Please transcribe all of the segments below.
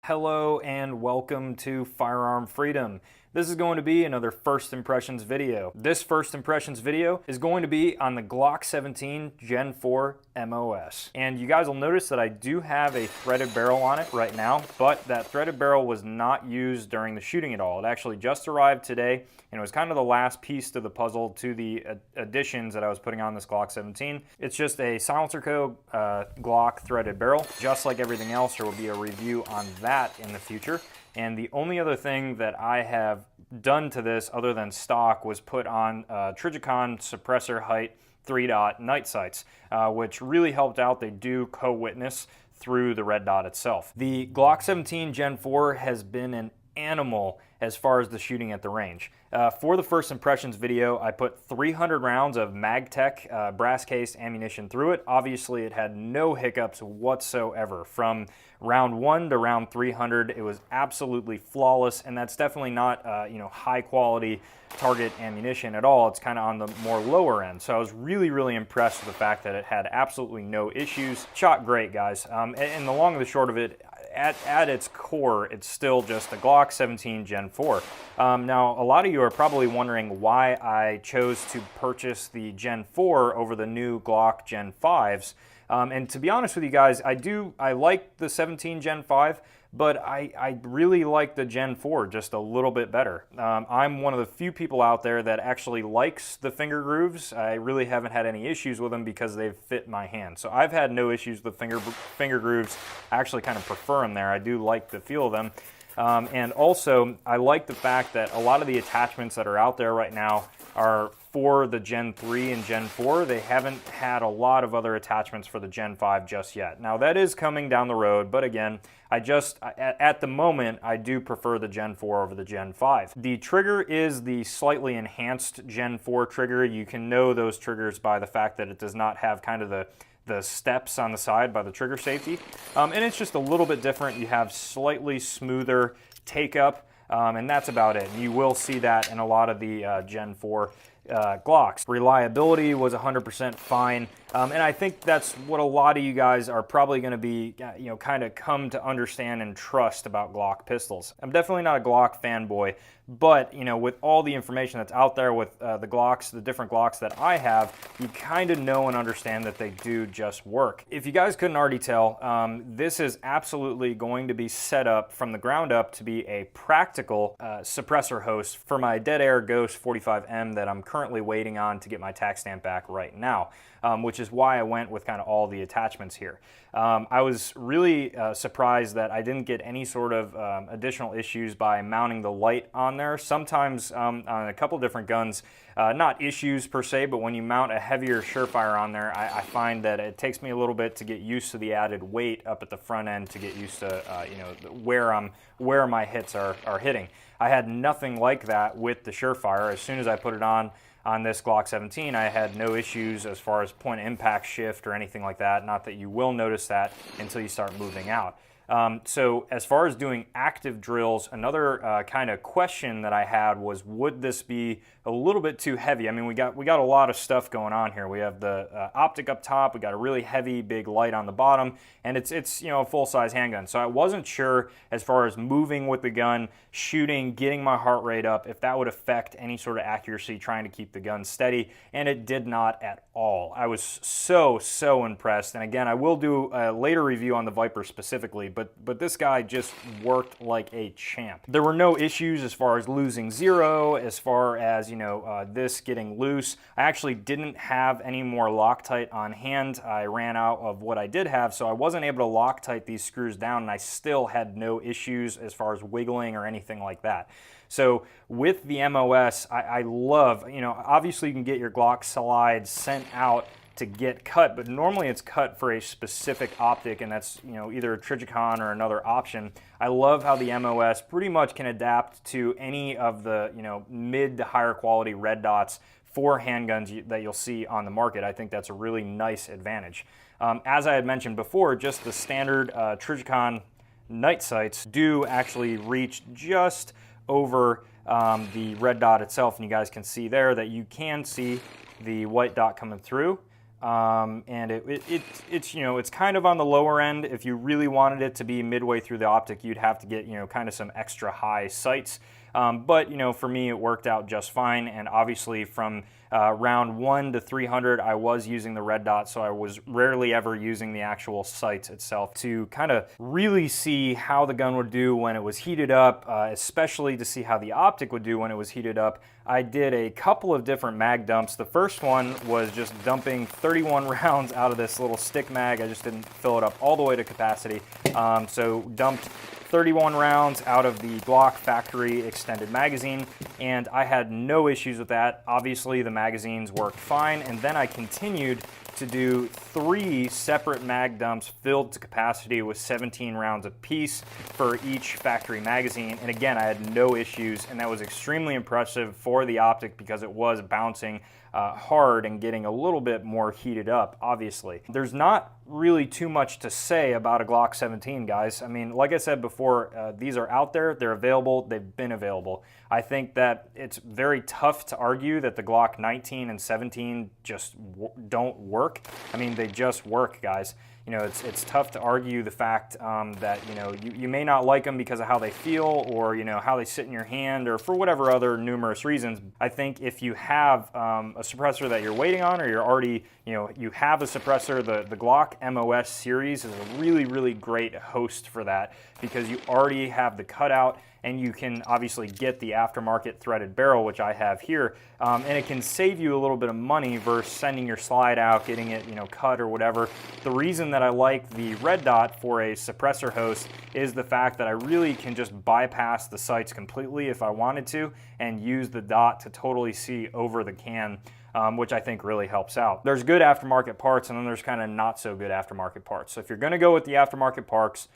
Hello and welcome to Firearm Freedom. This is going to be another first impressions video. This first impressions video is going to be on the Glock 17 Gen 4 MOS. And you guys will notice that I do have a threaded barrel on it right now, but that threaded barrel was not used during the shooting at all. It actually just arrived today, and it was kind of the last piece to the puzzle to the additions that I was putting on this Glock 17. It's just a Silencer Co. Glock threaded barrel. Just like everything else, there will be a review on that in the future. And the only other thing that I have done to this other than stock was put on Trijicon suppressor height 3-dot night sights, which really helped out. They do co-witness through the red dot itself. The Glock 17 Gen 4 has been an animal as far as the shooting at the range. For the first impressions video, I put 300 rounds of MagTech brass case ammunition through it. Obviously, it had no hiccups whatsoever. From round 1 to round 300, it was absolutely flawless, and that's definitely not high quality target ammunition at all. It's kind of on the more lower end. So I was really impressed with the fact that it had absolutely no issues. Shot great, guys. And the long and the short of it, at its core, it's still just a Glock 17 Gen 4. Now, a lot of you are probably wondering why I chose to purchase the Gen 4 over the new Glock Gen 5s. And to be honest with you guys, I like the 17 Gen 5, but I really like the Gen 4 just a little bit better. I'm one of the few people out there that actually likes the finger grooves. I really haven't had any issues with them because they've fit my hand. So I've had no issues with finger grooves. I actually kind of prefer them there. I do like the feel of them. And also, I like the fact that a lot of the attachments that are out there right now are for the Gen 3 and Gen 4. They haven't had a lot of other attachments for the Gen 5 just yet. Now, that is coming down the road, but again, at the moment, I do prefer the Gen 4 over the Gen 5. The trigger is the slightly enhanced Gen 4 trigger. You can know those triggers by the fact that it does not have kind of the steps on the side by the trigger safety. And it's just a little bit different. You have slightly smoother take-up, and that's about it. And you will see that in a lot of the Gen 4 Glocks. Reliability was 100% fine, and I think that's what a lot of you guys are probably going to be, kind of come to understand and trust about Glock pistols. I'm definitely not a Glock fanboy, but with all the information that's out there with the Glocks, the different Glocks that I have, you kind of know and understand that they do just work. If you guys couldn't already tell, this is absolutely going to be set up from the ground up to be a practical suppressor host for my Dead Air Ghost 45M that I'm currently waiting on to get my tax stamp back right now, which is why I went with kind of all the attachments here. I was really surprised that I didn't get any sort of additional issues by mounting the light on there. Sometimes on a couple different guns, not issues per se, but when you mount a heavier Surefire on there, I find that it takes me a little bit to get used to the added weight up at the front end to get used to where my hits are hitting. I had nothing like that with the Surefire. As soon as I put it on this Glock 17, I had no issues as far as point of impact shift or anything like that. Not that you will notice that until you start moving out. So as far as doing active drills, another kind of question that I had was, would this be a little bit too heavy? I mean, we got a lot of stuff going on here. We have the Optic up top, we got a really heavy big light on the bottom, and it's a full-size handgun. So I wasn't sure as far as moving with the gun, shooting, getting my heart rate up, if that would affect any sort of accuracy trying to keep the gun steady, and it did not at all. I was so impressed, and again, I will do a later review on the Viper specifically, but this guy just worked like a champ. There were no issues as far as losing zero, as far as this getting loose. I actually didn't have any more Loctite on hand. I ran out of what I did have, so I wasn't able to Loctite these screws down, and I still had no issues as far as wiggling or anything like that. So with the MOS, I love, obviously you can get your Glock slides sent out to get cut, but normally it's cut for a specific optic, and that's either a Trijicon or another option. I love how the MOS pretty much can adapt to any of the mid to higher quality red dots for handguns that you'll see on the market. I think that's a really nice advantage. As I had mentioned before, just the standard Trijicon night sights do actually reach just over the red dot itself, and you guys can see there that you can see the white dot coming through. and it's you know, it's kind of on the lower end. If you really wanted it to be midway through the Optic, you'd have to get, you know, kind of some extra high sights. But you know, for me, it worked out just fine. And obviously, from round 1 to 300, I was using the red dot, so I was rarely ever using the actual sights itself to kind of really see how the gun would do when it was heated up, especially to see how the Optic would do when it was heated up. I did a couple of different mag dumps. The first one was just dumping 31 rounds out of this little stick mag. I just didn't fill it up all the way to capacity. So dumped 31 rounds out of the Glock factory extended magazine, and I had no issues with that. Obviously, the magazines worked fine, and then I continued to do 3 separate mag dumps filled to capacity with 17 rounds apiece for each factory magazine. And again, I had no issues, and that was extremely impressive for the Optic because it was bouncing hard and getting a little bit more heated up, obviously. There's not really too much to say about a Glock 17, guys. I mean, like I said before, these are out there, they're available, they've been available. I think that it's very tough to argue that the Glock 19 and 17 just don't work. I mean, they just work, guys. You know, it's tough to argue the fact that, you know, you may not like them because of how they feel, or, you know, how they sit in your hand, or for whatever other numerous reasons. I think if you have a suppressor that you're waiting on, or you're already, you know, you have a suppressor, the Glock MOS series is a really, really great host for that, because you already have the cutout, and you can obviously get the aftermarket threaded barrel, which I have here, and it can save you a little bit of money versus sending your slide out, getting it, you know, cut or whatever. The reason that I like the red dot for a suppressor host is the fact that I really can just bypass the sights completely if I wanted to, and use the dot to totally see over the can. Which I think really helps out. There's good aftermarket parts, and then there's kind of not so good aftermarket parts. So if you're gonna go with the aftermarket parts,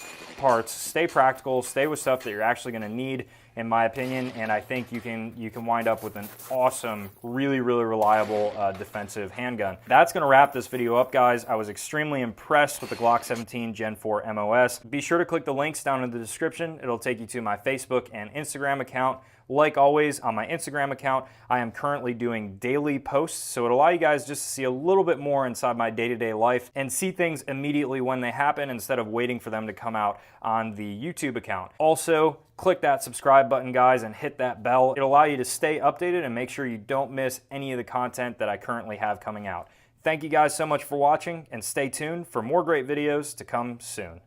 stay practical, stay with stuff that you're actually gonna need, in my opinion, and I think you can wind up with an awesome, really, really reliable defensive handgun. That's gonna wrap this video up, guys. I was extremely impressed with the Glock 17 Gen 4 MOS. Be sure to click the links down in the description. It'll take you to my Facebook and Instagram account. Like always, on my Instagram account, I am currently doing daily posts, so it'll allow you guys just to see a little bit more inside my day-to-day life and see things immediately when they happen instead of waiting for them to come out on the YouTube account. Also, click that subscribe button, guys, and hit that bell. It'll allow you to stay updated and make sure you don't miss any of the content that I currently have coming out. Thank you guys so much for watching, and stay tuned for more great videos to come soon.